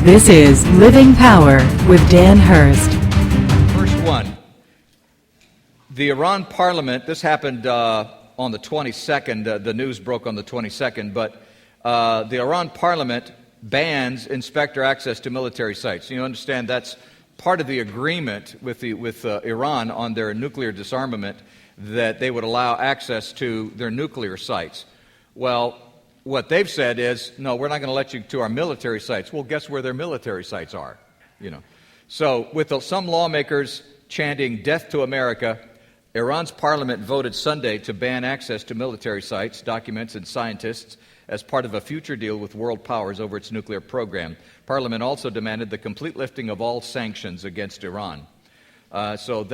This is Living Power with Dan Hurst. First one, the Iran parliament, this happened on the 22nd, the news broke on the 22nd, but the Iran parliament bans inspector access to military sites. You understand that's part of the agreement with Iran on their nuclear disarmament, that they would allow access to their nuclear sites. Well, what they've said is, no, we're not going to let you to our military sites. Well, guess where their military sites are? So with some lawmakers chanting death to America, Iran's parliament voted Sunday to ban access to military sites, documents, and scientists as part of a future deal with world powers over its nuclear program. Parliament also demanded the complete lifting of all sanctions against Iran. So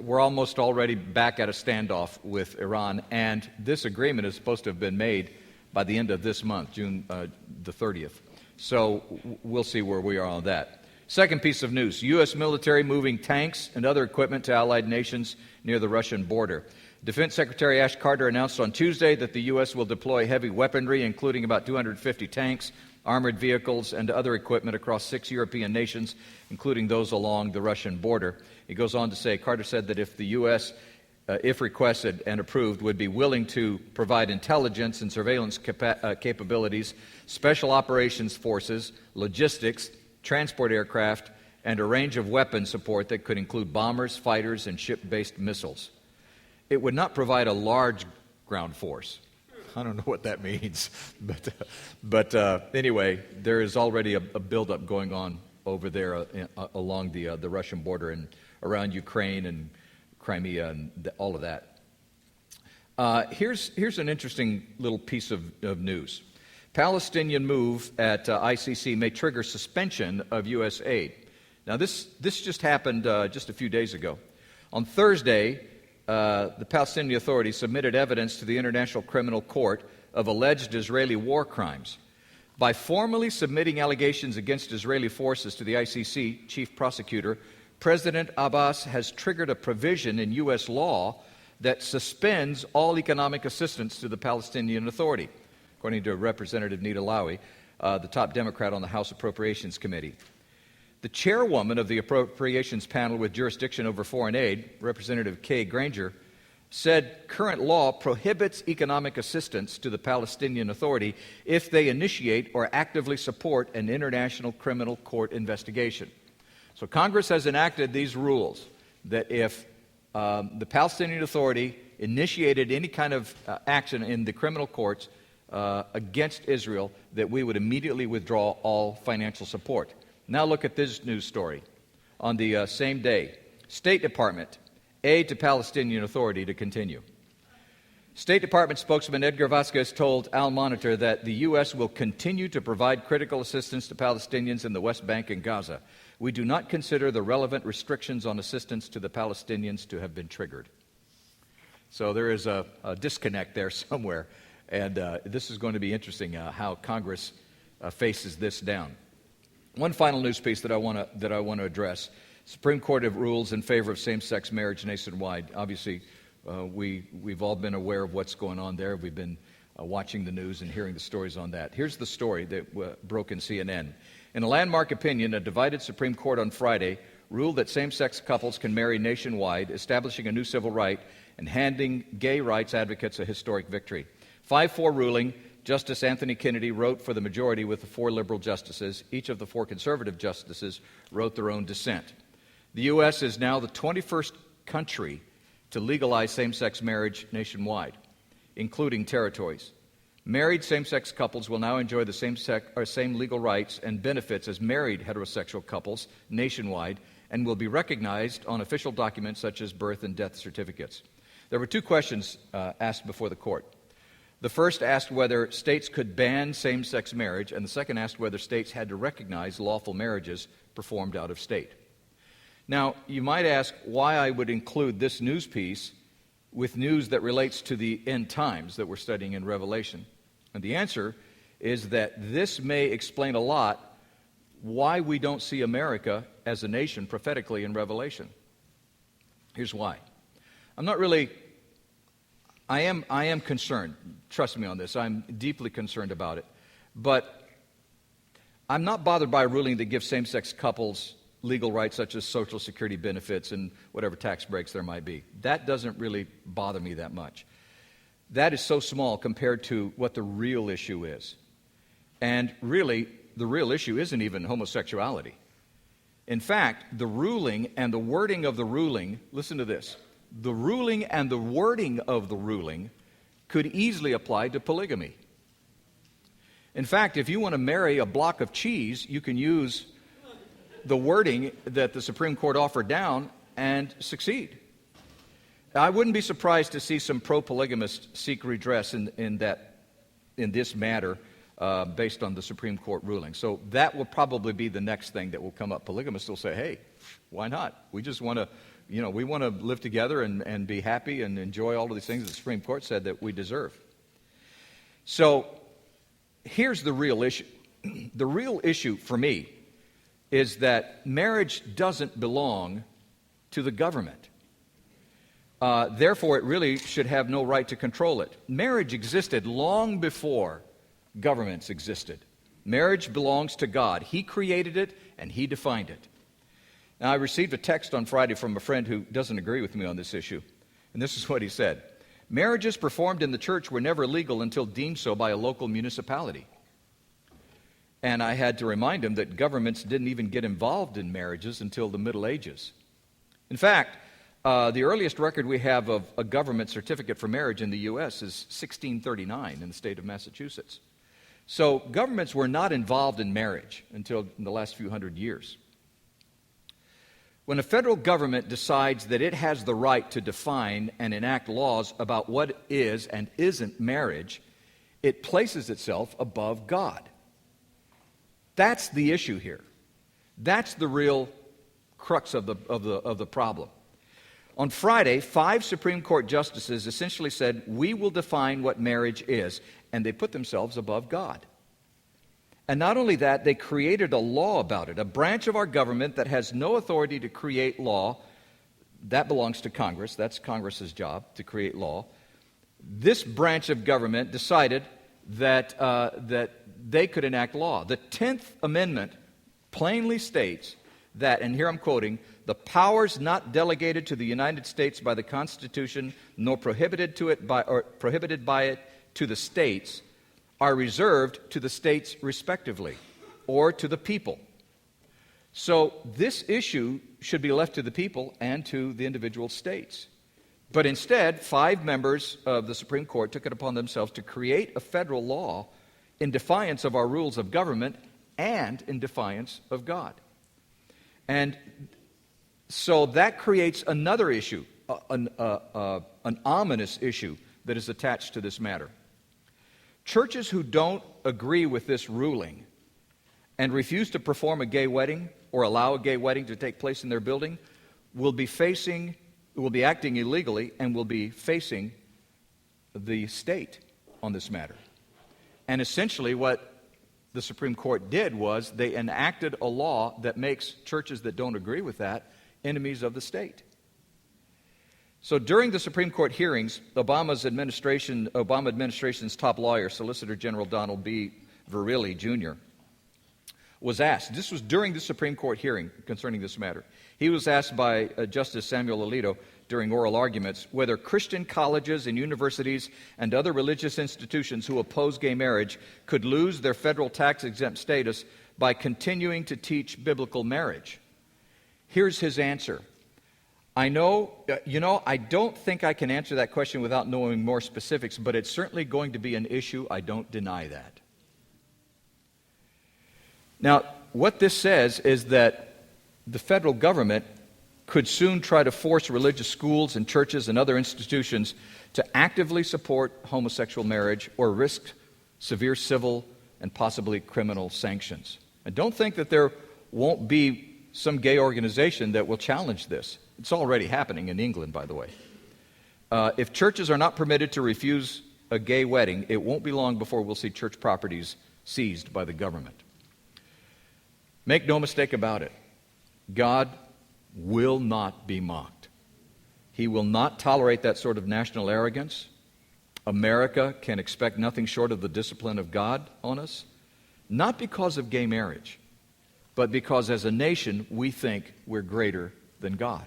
we're almost already back at a standoff with Iran, and this agreement is supposed to have been made by the end of this month, June the 30th. So we'll see where we are on that. Second piece of news, U.S. military moving tanks and other equipment to allied nations near the Russian border. Defense Secretary Ash Carter announced on Tuesday that the U.S. will deploy heavy weaponry, including about 250 tanks, armored vehicles, and other equipment across 6 European nations, including those along the Russian border. He goes on to say, Carter said that if the U.S., if requested and approved, would be willing to provide intelligence and surveillance capabilities, special operations forces, logistics, transport aircraft, and a range of weapon support that could include bombers, fighters, and ship-based missiles. It would not provide a large ground force. I don't know what that means, but anyway, there is already a buildup going on over there along the Russian border and around Ukraine and Crimea and all of that. Here's an interesting little piece of news. Palestinian move at ICC may trigger suspension of U.S. aid. Now this just happened just a few days ago. On Thursday, the Palestinian Authority submitted evidence to the International Criminal Court of alleged Israeli war crimes. By formally submitting allegations against Israeli forces to the ICC chief prosecutor, President Abbas has triggered a provision in U.S. law that suspends all economic assistance to the Palestinian Authority, according to Representative Nita Lowey, the top Democrat on the House Appropriations Committee. The chairwoman of the Appropriations Panel with jurisdiction over foreign aid, Representative Kay Granger, said current law prohibits economic assistance to the Palestinian Authority if they initiate or actively support an international criminal court investigation. So Congress has enacted these rules that if the Palestinian Authority initiated any kind of action in the criminal courts against Israel, that we would immediately withdraw all financial support. Now look at this news story. On the same day, State Department, aid to Palestinian Authority to continue. State Department spokesman Edgar Vasquez told Al Monitor that the U.S. will continue to provide critical assistance to Palestinians in the West Bank and Gaza. We do not consider the relevant restrictions on assistance to the Palestinians to have been triggered. So there is a disconnect there somewhere, and this is going to be interesting how Congress faces this down. One final news piece that I want to address: Supreme Court of rules in favor of same-sex marriage nationwide. Obviously, we've all been aware of what's going on there. We've been watching the news and hearing the stories on that. Here's the story that broke in CNN. In a landmark opinion, a divided Supreme Court on Friday ruled that same-sex couples can marry nationwide, establishing a new civil right and handing gay rights advocates a historic victory. 5-4 ruling, Justice Anthony Kennedy wrote for the majority with the 4 liberal justices. Each of the 4 conservative justices wrote their own dissent. The U.S. is now the 21st country to legalize same-sex marriage nationwide, including territories. Married same-sex couples will now enjoy the same legal rights and benefits as married heterosexual couples nationwide, and will be recognized on official documents such as birth and death certificates. There were 2 questions asked before the court. The first asked whether states could ban same-sex marriage, and the second asked whether states had to recognize lawful marriages performed out of state. Now, you might ask why I would include this news piece with news that relates to the end times that we're studying in Revelation. And the answer is that this may explain a lot why we don't see America as a nation prophetically in Revelation. Here's why. I am concerned. Trust me on this. I'm deeply concerned about it. But I'm not bothered by a ruling that gives same-sex couples legal rights such as Social Security benefits and whatever tax breaks there might be. That doesn't really bother me that much. That is so small compared to what the real issue is. And really, the real issue isn't even homosexuality. In fact, the ruling and the wording of the ruling, listen to this, the ruling and the wording of the ruling could easily apply to polygamy. In fact, if you want to marry a block of cheese, you can use the wording that the Supreme Court offered down and succeed. I wouldn't be surprised to see some pro-polygamists seek redress in this matter based on the Supreme Court ruling. So that will probably be the next thing that will come up. Polygamists will say, hey, why not? We just want to, we want to live together and be happy and enjoy all of these things the Supreme Court said that we deserve. So here's the real issue. The real issue for me is that marriage doesn't belong to the government. Therefore, it really should have no right to control it. Marriage existed long before governments existed. Marriage belongs to God. He created it, and He defined it. Now, I received a text on Friday from a friend who doesn't agree with me on this issue, and this is what he said. Marriages performed in the church were never legal until deemed so by a local municipality. And I had to remind him that governments didn't even get involved in marriages until the Middle Ages. In fact, the earliest record we have of a government certificate for marriage in the U.S. is 1639 in the state of Massachusetts. So governments were not involved in marriage until in the last few hundred years. When a federal government decides that it has the right to define and enact laws about what is and isn't marriage, it places itself above God. That's the issue here. That's the real crux of the problem. On Friday, 5 Supreme Court justices essentially said, we will define what marriage is, and they put themselves above God. And not only that, they created a law about it, a branch of our government that has no authority to create law. That belongs to Congress. That's Congress's job, to create law. This branch of government decided that they could enact law. The 10th Amendment plainly states that, and here I'm quoting, the powers not delegated to the United States by the Constitution, nor prohibited by it to the states, are reserved to the states respectively, or to the people. So this issue should be left to the people and to the individual states. But instead, 5 members of the Supreme Court took it upon themselves to create a federal law in defiance of our rules of government and in defiance of God. And so that creates another issue, an ominous issue that is attached to this matter. Churches who don't agree with this ruling and refuse to perform a gay wedding or allow a gay wedding to take place in their building will be acting illegally and will be facing the state on this matter. And essentially what the Supreme Court did was they enacted a law that makes churches that don't agree with that enemies of the state. So during the Supreme Court hearings, Obama administration's top lawyer, Solicitor General Donald B. Verrilli, Jr., was asked, this was during the Supreme Court hearing concerning this matter, he was asked by Justice Samuel Alito during oral arguments whether Christian colleges and universities and other religious institutions who oppose gay marriage could lose their federal tax-exempt status by continuing to teach biblical marriage. Here's his answer. I don't think I can answer that question without knowing more specifics, but it's certainly going to be an issue. I don't deny that. Now, what this says is that the federal government could soon try to force religious schools and churches and other institutions to actively support homosexual marriage or risk severe civil and possibly criminal sanctions. And don't think that there won't be some gay organization that will challenge this. It's already happening in England, by the way. If churches are not permitted to refuse a gay wedding, it won't be long before we'll see church properties seized by the government. Make no mistake about it. God will not be mocked. He will not tolerate that sort of national arrogance. America can expect nothing short of the discipline of God on us. not because of gay marriage, but because as a nation we think we're greater than God.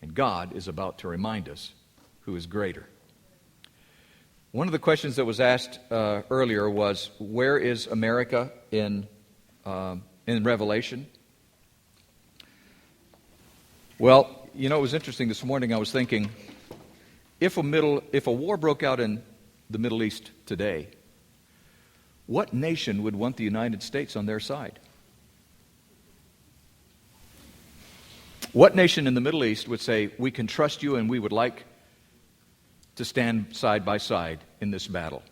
And God is about to remind us who is greater. One of the questions that was asked earlier was, where is America in Revelation? Well, you know, it was interesting this morning. I was thinking, if a war broke out in the Middle East today, what nation would want the United States on their side? What nation in the Middle East would say, we can trust you and we would like to stand side by side in this battle?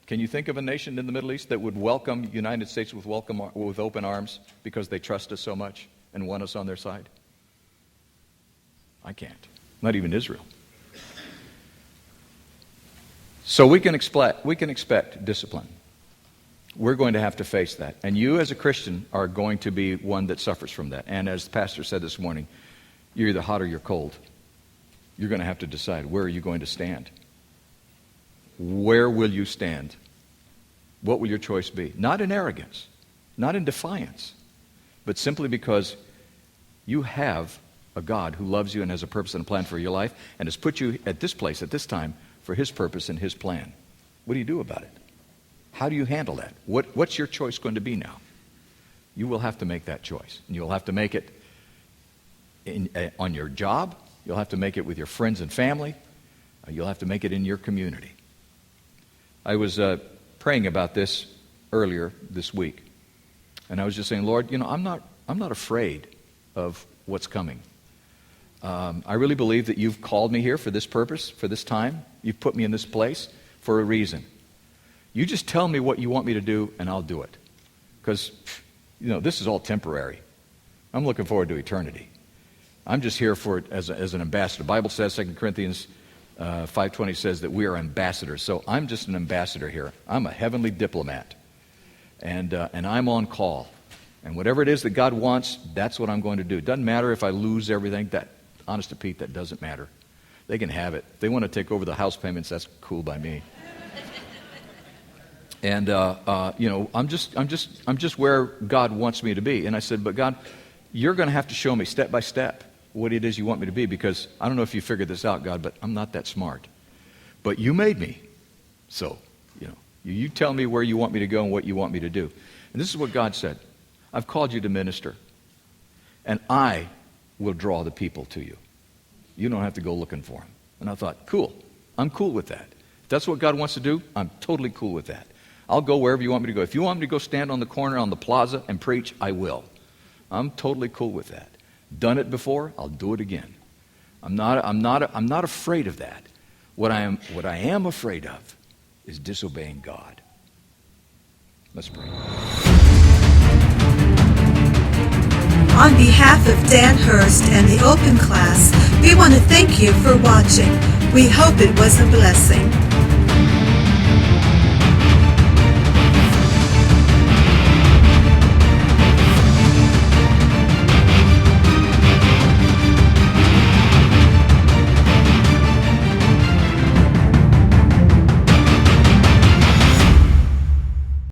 Can you think of a nation in the Middle East that would welcome the United States with open arms because they trust us so much and want us on their side? I can't. Not even Israel. So we can expect discipline. We're going to have to face that. And you as a Christian are going to be one that suffers from that. And as the pastor said this morning, you're either hot or you're cold. You're going to have to decide, where are you going to stand? Where will you stand? What will your choice be? Not in arrogance, not in defiance, but simply because you have a God who loves you and has a purpose and a plan for your life and has put you at this place at this time for His purpose and His plan. What do you do about it? How do you handle that? What's your choice going to be now? You will have to make that choice. And you'll have to make it on your job. You'll have to make it with your friends and family. You'll have to make it in your community. I was praying about this earlier this week. And I was just saying, Lord, you know, I'm not afraid of what's coming. I really believe that you've called me here for this purpose, for this time. You've put me in this place for a reason. You just tell me what you want me to do, and I'll do it. Because, you know, this is all temporary. I'm looking forward to eternity. I'm just here for it as an ambassador. The Bible says, 2 Corinthians 5:20 says that we are ambassadors. So I'm just an ambassador here. I'm a heavenly diplomat. And I'm on call. And whatever it is that God wants, that's what I'm going to do. It doesn't matter if I lose everything. Honest to Pete, that doesn't matter. They can have it. If they want to take over the house payments, that's cool by me. And you know, I'm just where God wants me to be. And I said, but God, you're going to have to show me step by step what it is you want me to be, because I don't know if you figured this out, God, but I'm not that smart. But you made me, so you know, you tell me where you want me to go and what you want me to do. And this is what God said: I've called you to minister, and I will draw the people to you. You don't have to go looking for them. And I thought, cool. I'm cool with that. If that's what God wants to do, I'm totally cool with that. I'll go wherever you want me to go. If you want me to go stand on the corner on the plaza and preach, I will. I'm totally cool with that. Done it before, I'll do it again. I'm not afraid of that. What I am afraid of is disobeying God. Let's pray. On behalf of Dan Hurst and the Open Class, we want to thank you for watching. We hope it was a blessing.